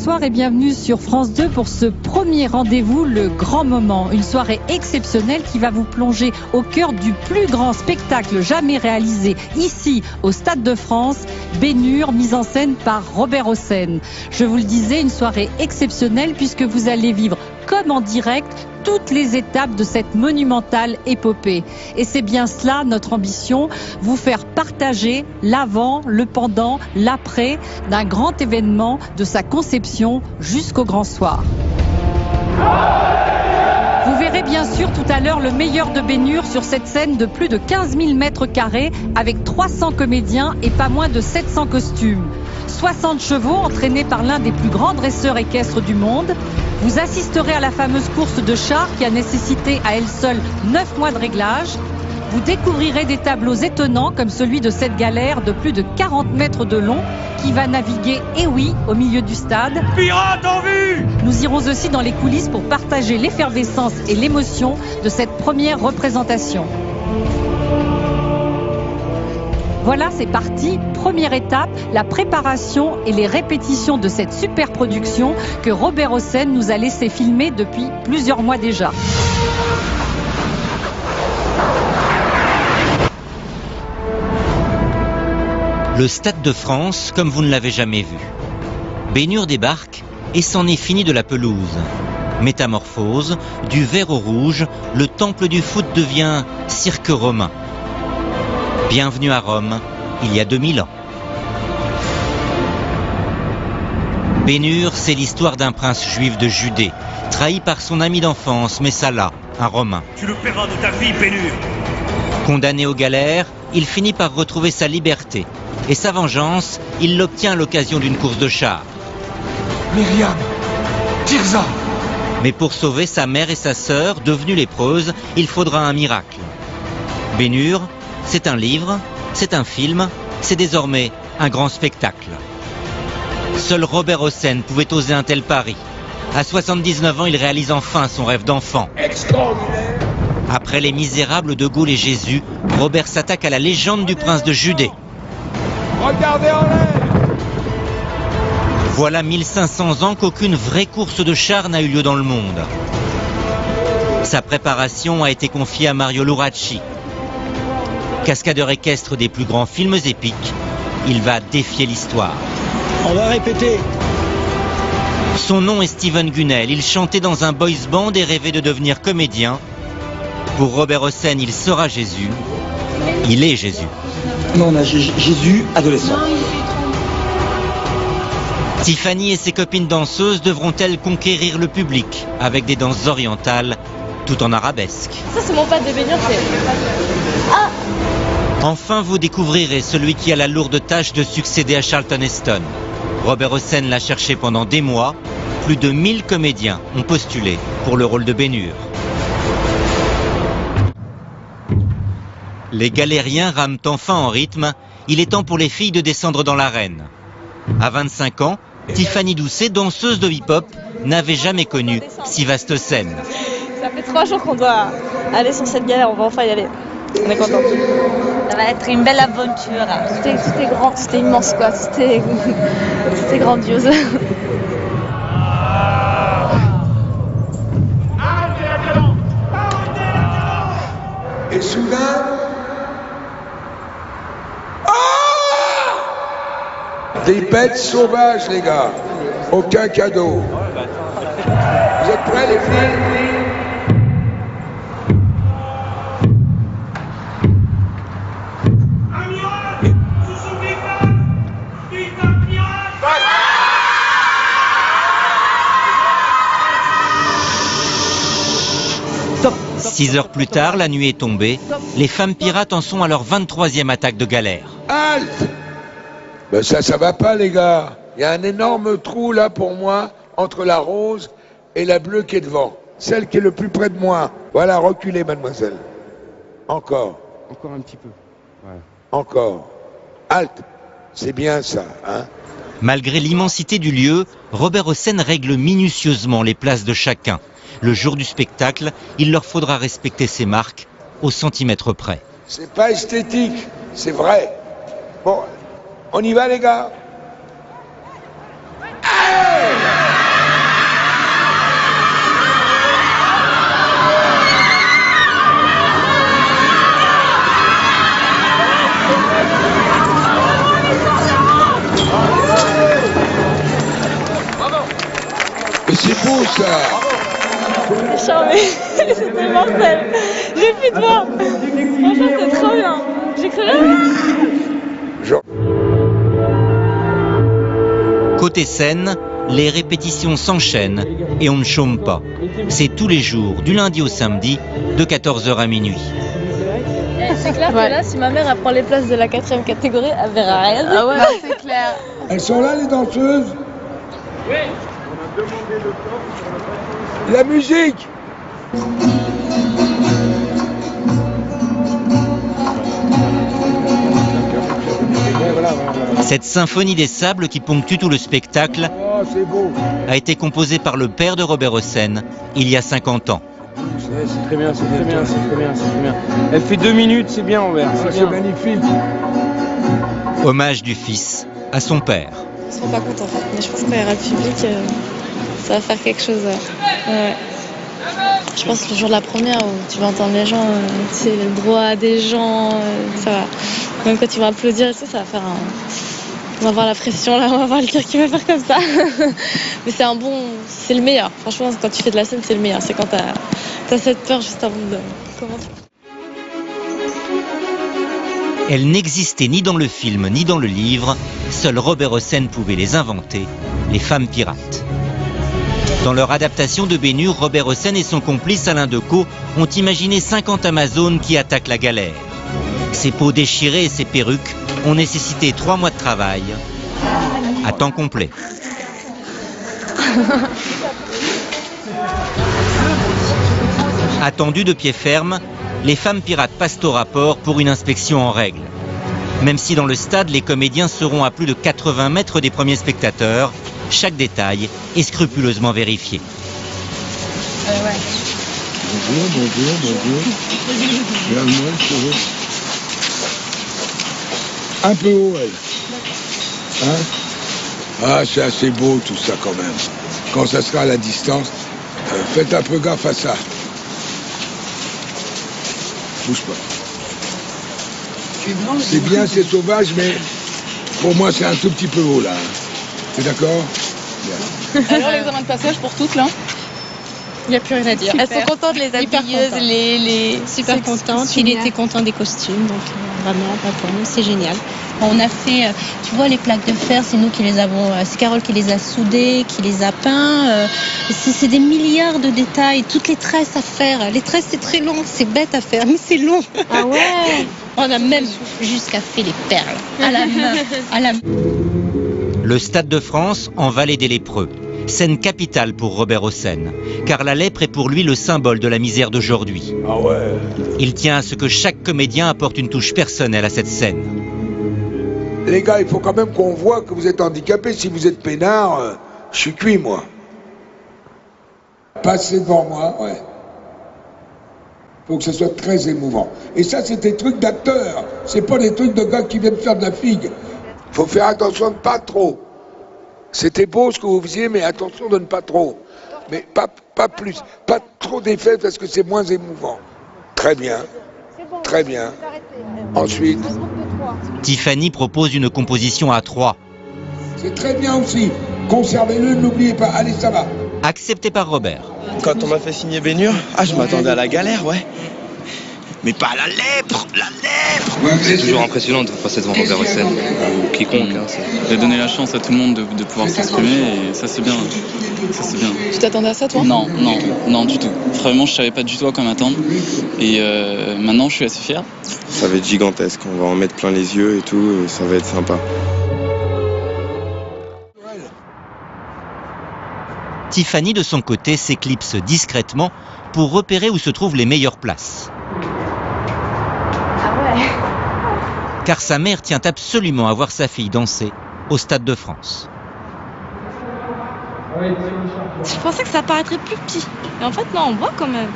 bonsoir et bienvenue sur France 2 pour ce premier rendez-vous, le grand moment. Une soirée exceptionnelle qui va vous plonger au cœur du plus grand spectacle jamais réalisé ici au Stade de France, Ben-Hur, mise en scène par Robert Hossein. Je vous le disais, une soirée exceptionnelle puisque vous allez vivre comme en direct toutes les étapes de cette monumentale épopée. Et c'est bien cela notre ambition, vous faire partager l'avant, le pendant, l'après d'un grand événement de sa conception jusqu'au grand soir. Vous verrez bien sûr tout à l'heure le meilleur de Ben-Hur sur cette scène de plus de 15 000 mètres carrés avec 300 comédiens et pas moins de 700 costumes. 60 chevaux entraînés par l'un des plus grands dresseurs équestres du monde. Vous assisterez à la fameuse course de chars qui a nécessité à elle seule 9 mois de réglage. Vous découvrirez des tableaux étonnants comme celui de cette galère de plus de 40 mètres de long qui va naviguer, eh oui, au milieu du stade. Pirates en vue! Nous irons aussi dans les coulisses pour partager l'effervescence et l'émotion de cette première représentation. Voilà, c'est parti. Première étape, la préparation et les répétitions de cette super production que Robert Hossein nous a laissé filmer depuis plusieurs mois déjà. Le Stade de France, comme vous ne l'avez jamais vu. Ben-Hur débarque et c'en est fini de la pelouse. Métamorphose, du vert au rouge, le temple du foot devient cirque romain. Bienvenue à Rome, il y a 2000 ans. Ben-Hur, c'est l'histoire d'un prince juif de Judée, trahi par son ami d'enfance, Messala, un Romain. Tu le paieras de ta vie, Ben-Hur. Condamné aux galères, il finit par retrouver sa liberté. Et sa vengeance, il l'obtient à l'occasion d'une course de chars. Myriam, Tirza. Mais pour sauver sa mère et sa sœur, devenues lépreuses, il faudra un miracle. Ben-Hur, c'est un livre, c'est un film, c'est désormais un grand spectacle. Seul Robert Hossein pouvait oser un tel pari. À 79 ans, il réalise enfin son rêve d'enfant. Extraordinaire. Après Les Misérables, De Gaulle et Jésus, Robert s'attaque à la légende du prince de Judée. Regardez en l'air. Voilà 1500 ans qu'aucune vraie course de chars n'a eu lieu dans le monde. Sa préparation a été confiée à Mario Luracci. Cascadeur équestre des plus grands films épiques, il va défier l'histoire. On va répéter. Son nom est Steven Gunnell, il chantait dans un boys band et rêvait de devenir comédien. Pour Robert Hossein, il sera Jésus. Il est Jésus. Non, on a Jésus adolescent. Tiffany et ses copines danseuses devront-elles conquérir le public avec des danses orientales tout en arabesque. Ça c'est mon pote de Ben-Hur, c'est... Ah! Enfin, vous découvrirez celui qui a la lourde tâche de succéder à Charlton Heston. Robert Hossein l'a cherché pendant des mois. Plus de 1000 comédiens ont postulé pour le rôle de Ben-Hur. Les galériens rament enfin en rythme. Il est temps pour les filles de descendre dans l'arène. À 25 ans, Tiffany Doucet, danseuse de hip-hop, n'avait jamais connu si vaste scène. Ça fait 3 jours qu'on doit aller sur cette galère, on va enfin y aller. On est content. Ça va être une belle aventure. C'était grand, c'était immense quoi, c'était grandiose. Et soudain... Des bêtes sauvages, les gars. Aucun cadeau. Vous êtes prêts, les filles? Top. 6 heures plus tard, la nuit est tombée. Les femmes pirates en sont à leur 23e attaque de galère. Halte! Ben ça va pas, les gars. Il y a un énorme trou, là, pour moi, entre la rose et la bleue qui est devant. Celle qui est le plus près de moi. Voilà, reculez, mademoiselle. Encore. Encore un petit peu. Ouais. Encore. Halte. C'est bien ça, hein? Malgré l'immensité du lieu, Robert Hossein règle minutieusement les places de chacun. Le jour du spectacle, il leur faudra respecter ces marques au centimètre près. C'est pas esthétique, c'est vrai. Bon, on y va les gars. Allez! beau ça. C'est charmé. C'était mortel. J'ai plus de voix. Franchement, c'est trop bien. J'écris rien. Genre. Côté scène, les répétitions s'enchaînent et on ne chôme pas. C'est tous les jours, du lundi au samedi, de 14h à minuit. C'est clair que là, si ma mère elle prend les places de la 4e catégorie, elle verra rien. Ah ouais, c'est clair. Elles sont là les danseuses? Oui. La musique. Cette symphonie des sables qui ponctue tout le spectacle C'est beau. a été composée par le père de Robert Hossein il y a 50 ans. C'est très bien, c'est très bien, c'est très bien, c'est très bien. Elle fait 2 minutes, c'est bien, Robert. C'est magnifique. Hommage du fils à son père. On se rend pas compte en fait, mais je pense que quand il y aura le public, ça va faire quelque chose. Ouais. Je pense que le jour de la première où tu vas entendre les gens, c'est le brouhaha des gens, ça va. Même quand tu vas applaudir, ça va faire un... On va voir la pression là, on va voir le cœur qui va faire comme ça. Mais c'est un bon... C'est le meilleur. Franchement, quand tu fais de la scène, c'est le meilleur. C'est quand t'as cette peur juste avant de commencer. Elles n'existaient ni dans le film ni dans le livre. Seul Robert Hossein pouvait les inventer, les femmes pirates. Dans leur adaptation de Ben-Hur, Robert Hossein et son complice Alain Decaux ont imaginé 50 Amazones qui attaquent la galère. Ses peaux déchirées et ses perruques ont nécessité 3 mois de travail à temps complet. Attendues de pied ferme, les femmes pirates passent au rapport pour une inspection en règle. Même si dans le stade, les comédiens seront à plus de 80 mètres des premiers spectateurs, chaque détail est scrupuleusement vérifié. Un peu haut, elle. Hein? Ah, c'est assez beau tout ça quand même. Quand ça sera à la distance, faites un peu gaffe à ça. Bouge pas. C'est bien, c'est sauvage, mais pour moi c'est un tout petit peu haut là. T'es d'accord? Alors l'examen de passage pour toutes là? Il n'y a plus rien à dire. Elles sont contentes, les habilleuses, les... Super contente. Il était content des costumes, donc vraiment, c'est génial. On a fait, tu vois, les plaques de fer, c'est nous qui les avons, c'est Carole qui les a soudées, qui les a peints. C'est des milliards de détails, toutes les tresses à faire. Les tresses, c'est très long, c'est bête à faire, mais c'est long. Ah ouais. On a même jusqu'à fait les perles à la main. Le Stade de France en Vallée des Lépreux. Scène capitale pour Robert Hossein, car la lèpre est pour lui le symbole de la misère d'aujourd'hui. Ah ouais. Il tient à ce que chaque comédien apporte une touche personnelle à cette scène. Les gars, il faut quand même qu'on voit que vous êtes handicapés. Si vous êtes peinards, je suis cuit, moi. Passez devant moi, ouais. Faut que ce soit très émouvant. Et ça, c'est des trucs d'acteurs. C'est pas des trucs de gars qui viennent faire de la figue. Faut faire attention de pas trop. C'était beau ce que vous faisiez, mais attention de ne pas trop. Mais pas plus. Pas trop d'effets parce que c'est moins émouvant. Très bien. Très bien. Ensuite. Tiffany propose une composition à 3. C'est très bien aussi. Conservez-le, n'oubliez pas. Allez, ça va. Accepté par Robert. Quand on m'a fait signer Ben-Hur, je m'attendais à la galère, ouais. Mais pas à la lèpre, la lèpre. C'est toujours impressionnant de passer devant Robert Hossein, ou quiconque. Il a donné la chance à tout le monde de pouvoir s'exprimer et ça c'est bien. Ça c'est bien. Tu t'attendais à ça toi? Non, du tout. Vraiment, je savais pas du tout à quoi m'attendre. Et maintenant, je suis assez fier. Ça va être gigantesque, on va en mettre plein les yeux et tout, et ça va être sympa. Tiffany, de son côté, s'éclipse discrètement pour repérer où se trouvent les meilleures places. Car sa mère tient absolument à voir sa fille danser au Stade de France. Je pensais que ça paraîtrait plus petit. Mais en fait, non, on voit quand même.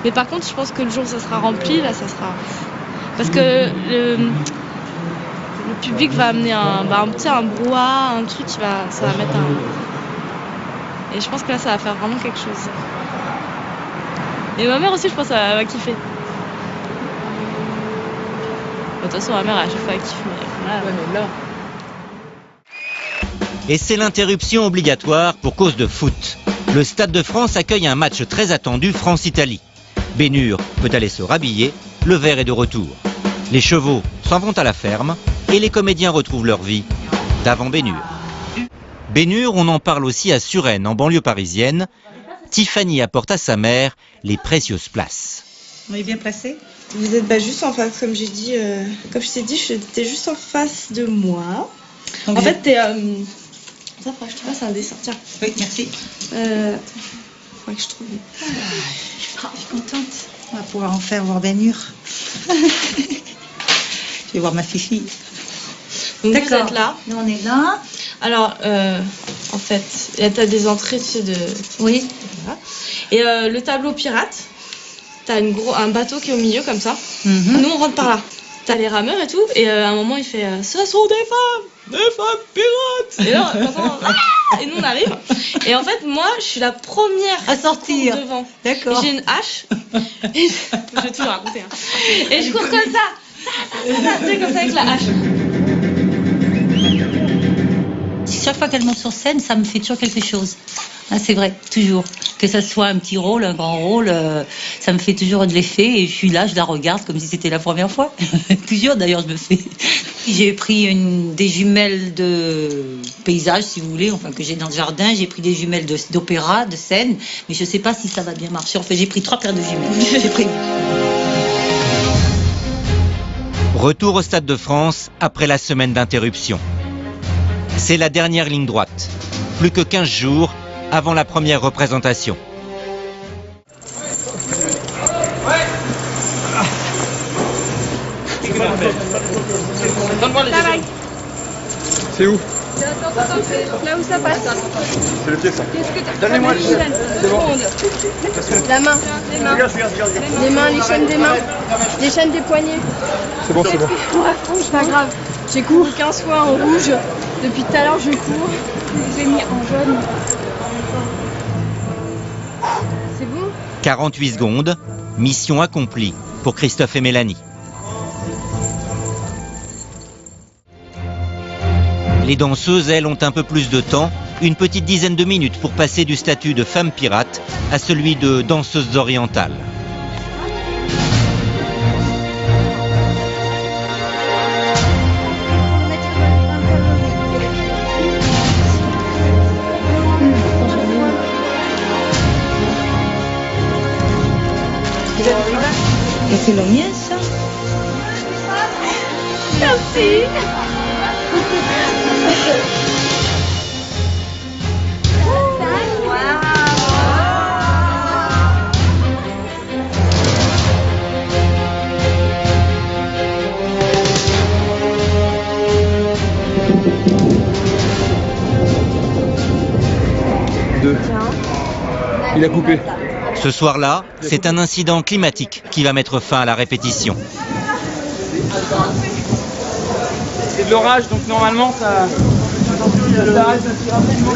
Mais par contre, je pense que le jour où ça sera rempli, là, ça sera... Parce que le public va amener un brouhaha, un truc, ça va mettre un... Et je pense que là, ça va faire vraiment quelque chose. Et ma mère aussi, je pense, elle va kiffer. De toute façon, ma mère, à chaque fois, elle kiffe. Mais là... Et c'est l'interruption obligatoire pour cause de foot. Le Stade de France accueille un match très attendu France-Italie. Bénur peut aller se rhabiller, le vert est de retour. Les chevaux s'en vont à la ferme et les comédiens retrouvent leur vie d'avant Bénur. Bénur, on en parle aussi à Suresnes, en banlieue parisienne. Tiffany apporte à sa mère les précieuses places. On est bien placé? Vous êtes juste en face, comme j'ai dit, comme je t'ai dit, t'es juste en face de moi. Donc en fait, t'es... Ça, faudrait que je te fasse un dessin, tiens. Oui, merci. Faudrait que je trouve... Je suis contente. On va pouvoir en faire voir Bénur. Je vais voir ma fille. Donc vous êtes là. Nous, on est là. Alors, en fait, t'as des entrées, tu sais, de... Oui. Voilà. Et le tableau pirate, t'as un bateau qui est au milieu, comme ça. Nous, on rentre par là. T'as les rameurs et tout, et à un moment, il fait « Ce sont des femmes pirates !» Et là, et nous, on arrive. Et en fait, moi, je suis la première à sortir devant. D'accord. J'ai une hache. Et je vais tout raconter. Hein. Et je cours comme ça. Tu sais, comme ça, avec la hache. Chaque fois qu'elle monte sur scène, ça me fait toujours quelque chose. Ah, c'est vrai, toujours. Que ça soit un petit rôle, un grand rôle, ça me fait toujours de l'effet. Et je suis là, je la regarde comme si c'était la première fois. Toujours d'ailleurs, je me fais. J'ai pris des jumelles de paysage, si vous voulez, enfin que j'ai dans le jardin. J'ai pris des jumelles d'opéra, de scène. Mais je ne sais pas si ça va bien marcher. En fait, j'ai pris 3 paires de jumelles. J'ai pris... Retour au Stade de France après la semaine d'interruption. C'est la dernière ligne droite. Plus que 15 jours avant la première représentation. C'est où? Là où ça passe. C'est le pied, ça. Donnez-moi les chaînes. C'est bon. La main. Les mains. Les mains, les chaînes des mains. Les chaînes des poignets. C'est bon, c'est bon. Ouais, c'est pas grave. J'ai couru 15 fois en rouge. Depuis tout à l'heure, je cours. J'ai mis en jaune. C'est bon? 48 secondes, mission accomplie pour Christophe et Mélanie. Les danseuses, elles, ont un peu plus de temps, une petite dizaine de minutes pour passer du statut de femme pirate à celui de danseuse orientale. Et c'est le mien, ça? Merci. Il a coupé. Ce soir-là, c'est un incident climatique qui va mettre fin à la répétition. C'est de l'orage, donc normalement ça arrête assez rapidement.